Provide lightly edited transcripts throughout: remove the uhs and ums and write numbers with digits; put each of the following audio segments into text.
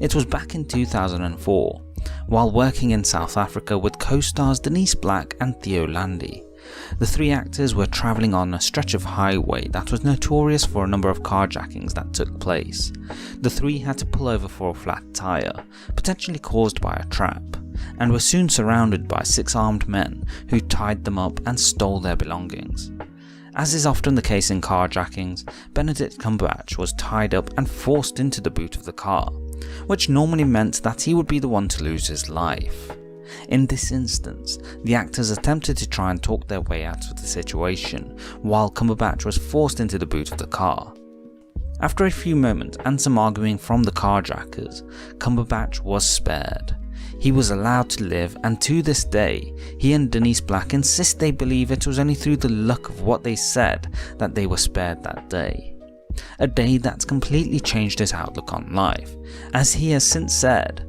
It was back in 2004, while working in South Africa with co-stars Denise Black and Theo Landy. The three actors were travelling on a stretch of highway that was notorious for a number of carjackings that took place. The three had to pull over for a flat tyre, potentially caused by a trap, and were soon surrounded by 6 armed men who tied them up and stole their belongings. As is often the case in carjackings, Benedict Cumberbatch was tied up and forced into the boot of the car, which normally meant that he would be the one to lose his life. In this instance, the actors attempted to try and talk their way out of the situation, while Cumberbatch was forced into the boot of the car. After a few moments and some arguing from the carjackers, Cumberbatch was spared. He was allowed to live, and to this day, he and Denise Black insist they believe it was only through the luck of what they said that they were spared that day. A day that's completely changed his outlook on life, as he has since said,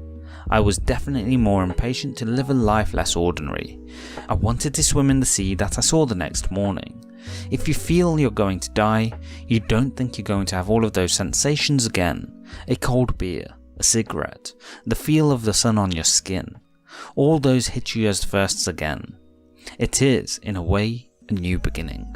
"I was definitely more impatient to live a life less ordinary. I wanted to swim in the sea that I saw the next morning. If you feel you're going to die, you don't think you're going to have all of those sensations again. A cold beer, a cigarette, the feel of the sun on your skin. All those hit you as firsts again. It is, in a way, a new beginning."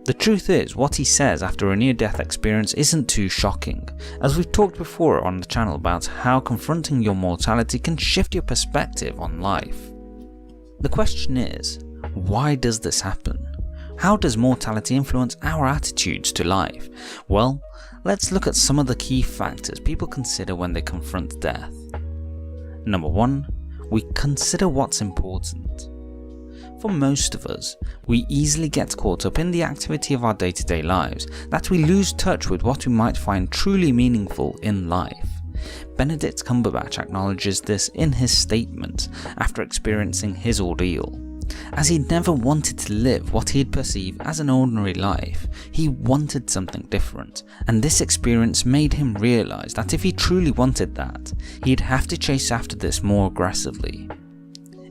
The truth is, what he says after a near-death experience isn't too shocking, as we've talked before on the channel about how confronting your mortality can shift your perspective on life. The question is, why does this happen? How does mortality influence our attitudes to life? Well, let's look at some of the key factors people consider when they confront death. Number 1, we consider what's important. For most of us, we easily get caught up in the activity of our day-to-day lives that we lose touch with what we might find truly meaningful in life. Benedict Cumberbatch acknowledges this in his statement after experiencing his ordeal. As he never wanted to live what he'd perceive as an ordinary life, he wanted something different, and this experience made him realise that if he truly wanted that, he'd have to chase after this more aggressively.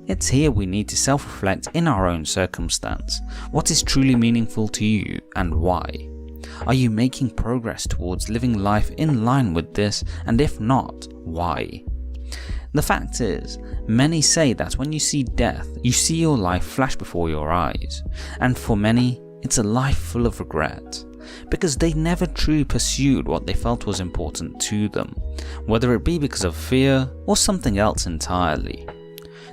It's here we need to self-reflect in our own circumstance. What is truly meaningful to you and why? Are you making progress towards living life in line with this, and if not, why? The fact is, many say that when you see death, you see your life flash before your eyes, and for many, it's a life full of regret, because they never truly pursued what they felt was important to them, whether it be because of fear or something else entirely.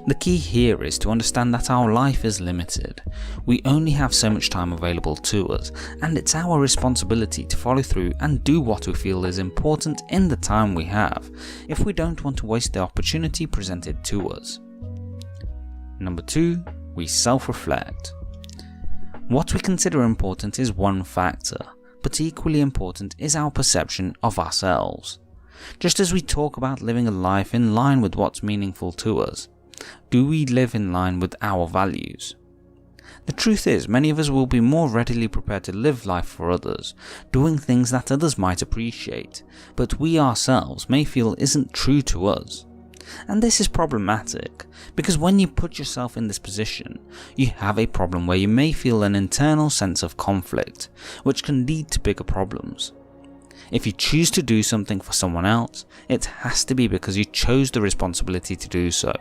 The key here is to understand that our life is limited. We only have so much time available to us, and it's our responsibility to follow through and do what we feel is important in the time we have, if we don't want to waste the opportunity presented to us. Number 2, we self-reflect. What we consider important is one factor, but equally important is our perception of ourselves. Just as we talk about living a life in line with what's meaningful to us, do we live in line with our values? The truth is, many of us will be more readily prepared to live life for others, doing things that others might appreciate, but we ourselves may feel isn't true to us. And this is problematic, because when you put yourself in this position, you have a problem where you may feel an internal sense of conflict, which can lead to bigger problems. If you choose to do something for someone else, it has to be because you chose the responsibility to do so,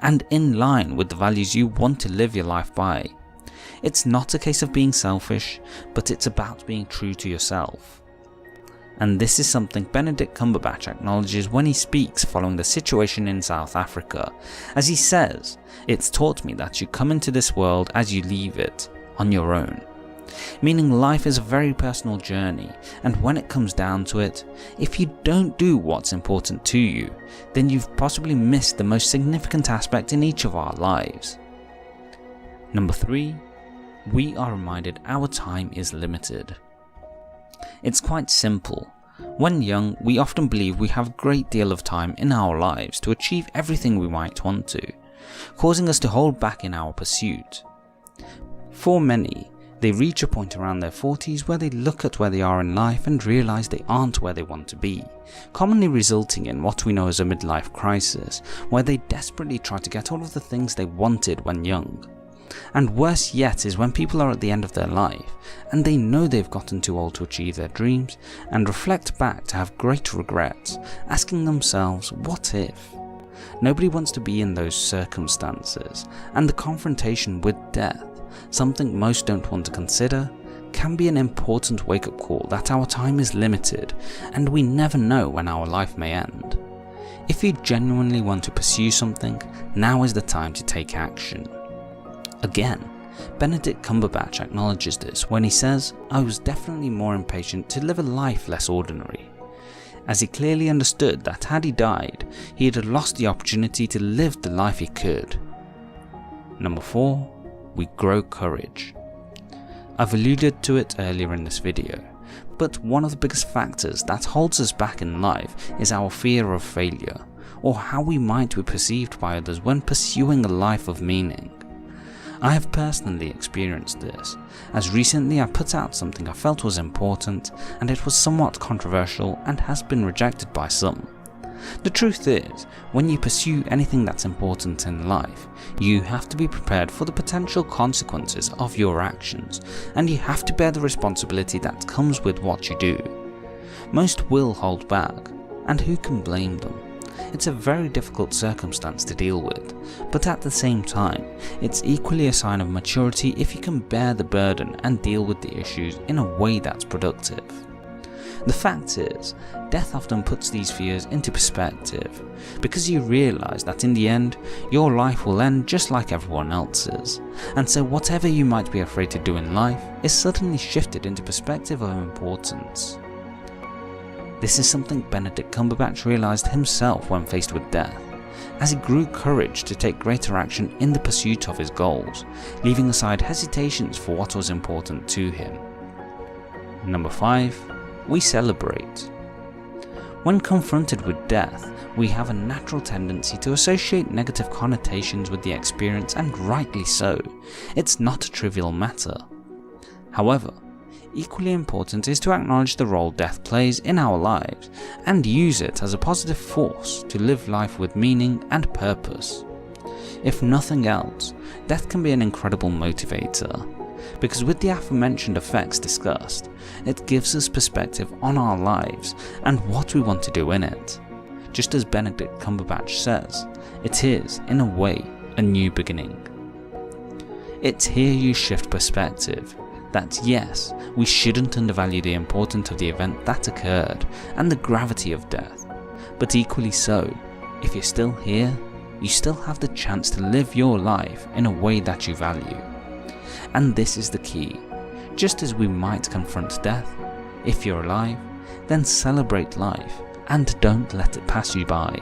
and in line with the values you want to live your life by. It's not a case of being selfish, but it's about being true to yourself. And this is something Benedict Cumberbatch acknowledges when he speaks following the situation in South Africa, as he says, "It's taught me that you come into this world as you leave it, on your own." Meaning life is a very personal journey, and when it comes down to it, if you don't do what's important to you, then you've possibly missed the most significant aspect in each of our lives. Number 3, we are reminded our time is limited. It's quite simple. When young, we often believe we have a great deal of time in our lives to achieve everything we might want to, causing us to hold back in our pursuit. For many, they reach a point around their 40s where they look at where they are in life and realise they aren't where they want to be, commonly resulting in what we know as a midlife crisis, where they desperately try to get all of the things they wanted when young. And worse yet is when people are at the end of their life and they know they've gotten too old to achieve their dreams and reflect back to have great regrets, asking themselves, what if? Nobody wants to be in those circumstances, and the confrontation with death, something most don't want to consider, can be an important wake-up call that our time is limited and we never know when our life may end. If you genuinely want to pursue something, now is the time to take action. Again, Benedict Cumberbatch acknowledges this when he says, "I was definitely more impatient to live a life less ordinary," as he clearly understood that had he died, he had lost the opportunity to live the life he could. Number 4. We grow courage. I've alluded to it earlier in this video, but one of the biggest factors that holds us back in life is our fear of failure, or how we might be perceived by others when pursuing a life of meaning. I have personally experienced this, as recently I put out something I felt was important and it was somewhat controversial and has been rejected by some. The truth is, when you pursue anything that's important in life, you have to be prepared for the potential consequences of your actions, and you have to bear the responsibility that comes with what you do. Most will hold back, and who can blame them? It's a very difficult circumstance to deal with, but at the same time, it's equally a sign of maturity if you can bear the burden and deal with the issues in a way that's productive. The fact is, death often puts these fears into perspective, because you realise that in the end, your life will end just like everyone else's, and so whatever you might be afraid to do in life is suddenly shifted into perspective of importance. This is something Benedict Cumberbatch realised himself when faced with death, as he grew courage to take greater action in the pursuit of his goals, leaving aside hesitations for what was important to him. Number 5. We celebrate. When confronted with death, we have a natural tendency to associate negative connotations with the experience, and rightly so. It's not a trivial matter. However, equally important is to acknowledge the role death plays in our lives and use it as a positive force to live life with meaning and purpose. If nothing else, death can be an incredible motivator, because with the aforementioned effects discussed, it gives us perspective on our lives and what we want to do in it. Just as Benedict Cumberbatch says, it is, in a way, a new beginning. It's here you shift perspective, that yes, we shouldn't undervalue the importance of the event that occurred and the gravity of death, but equally so, if you're still here, you still have the chance to live your life in a way that you value. And this is the key. Just as we might confront death, if you're alive, then celebrate life and don't let it pass you by.